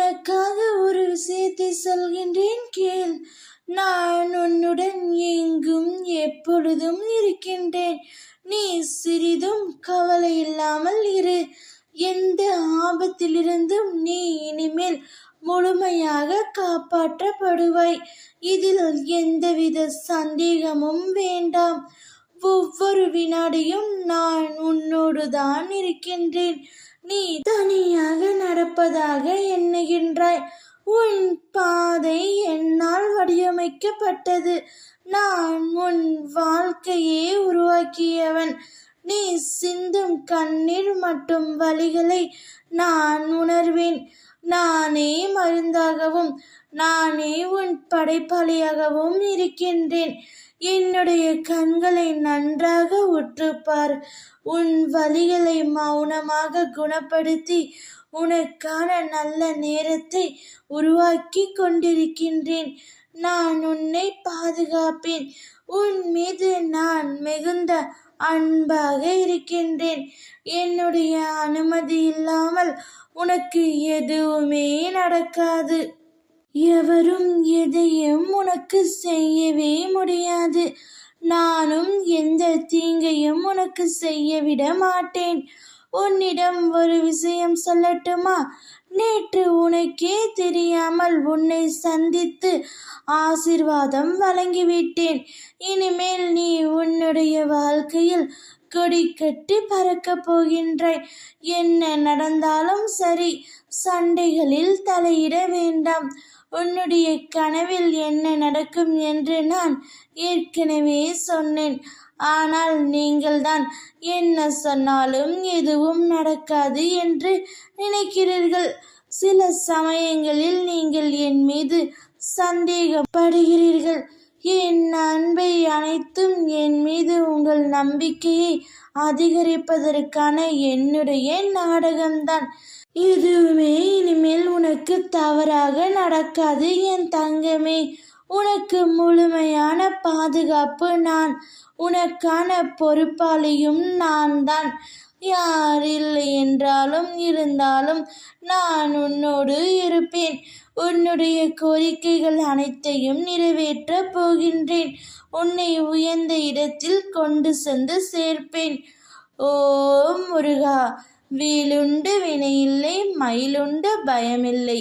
உனக்காக ஒரு விஷயத்தை சொல்கின்றேன் கேள். நான் உன்னுடன் எங்கும் எப்பொழுதும் இருக்கின்றேன். நீ சிறிதும் கவலை இல்லாமல் இரு. எந்த ஆபத்திலிருந்தும் நீ இனிமேல் முழுமையாக காப்பாற்றப்படுவாய். இதில் எந்தவித சந்தேகமும் வேண்டாம். ஒவ்வொரு வினாடியும் நான் உன்னோடு தான் இருக்கின்றேன். நீ தனியாக நடப்பதாக எண்ணுகின்றாய். உன் பாதை என்னால் வடிவமைக்கப்பட்டது. நான் உன் வாழ்க்கையை உருவாக்கியவன். நீ சிந்தும் கண்ணீர் மற்றும் வலிகளை நான் உணர்வேன். நானே மருந்தாகவும் நானே உன் படைப்பாளியாகவும் இருக்கின்றேன். என்னுடைய கண்களை நன்றாக உற்றுப்பார். உன் வலிகளை மௌனமாக குணப்படுத்தி உனக்கான நல்ல நேரத்தை உருவாக்கி கொண்டிருக்கின்றேன். நான் உன்னை பாதுகாப்பேன். உன் மீது நான் மிகுந்த அன்பாக இருக்கின்றேன். என்னுடைய அனுமதி இல்லாமல் உனக்கு எதுவுமே நடக்காது. எவரும் எதையும் உனக்கு செய்யவே முடியாது. நானும் எந்த தீங்கையும் உனக்கு செய்ய விட மாட்டேன். உன்னிடம் ஒரு விஷயம் சொல்லட்டுமா? நேற்று உனக்கே தெரியாமல் உன்னை சந்தித்து ஆசீர்வாதம் வழங்கிவிட்டேன். இனிமேல் நீ உன்னுடைய வாழ்க்கையில் கொடி கட்டி பறக்கப் போகின்றாய். என்ன நடந்தாலும் சரி, சண்டைகளில் தலையிட வேண்டாம். உன்னுடைய கனவில் என்ன நடக்கும் என்று நான் ஏற்கனவே சொன்னேன். ஆனால் நீங்கள்தான் என்ன சொன்னாலும் எதுவும் நடக்காது என்று நினைக்கிறீர்கள். சில சமயங்களில் நீங்கள் என் மீது சந்தேகப்படுகிறீர்கள். என் அன்பை அனைத்தும் என் மீது உங்கள் நம்பிக்கையை அதிகரிப்பதற்கான என்னுடைய நாடகம்தான். எதுவுமே இனிமேல் உனக்கு தவறாக நடக்காது என் தங்கமே. உனக்கு முழுமையான பாதுகாப்பு நான். உனக்கான பொறுப்பாளியும் நான் தான். யார் இல்லை என்றாலும் இருந்தாலும் நான் உன்னோடு இருப்பேன். உன்னுடைய கோரிக்கைகள் அனைத்தையும் நிறைவேற்றப் போகின்றேன். உன்னை உயர்ந்த இடத்தில் கொண்டு சென்று சேர்ப்பேன். ஓம் முருகா! வேலுண்டு வினையில்லை, மயிலுண்டு பயமில்லை.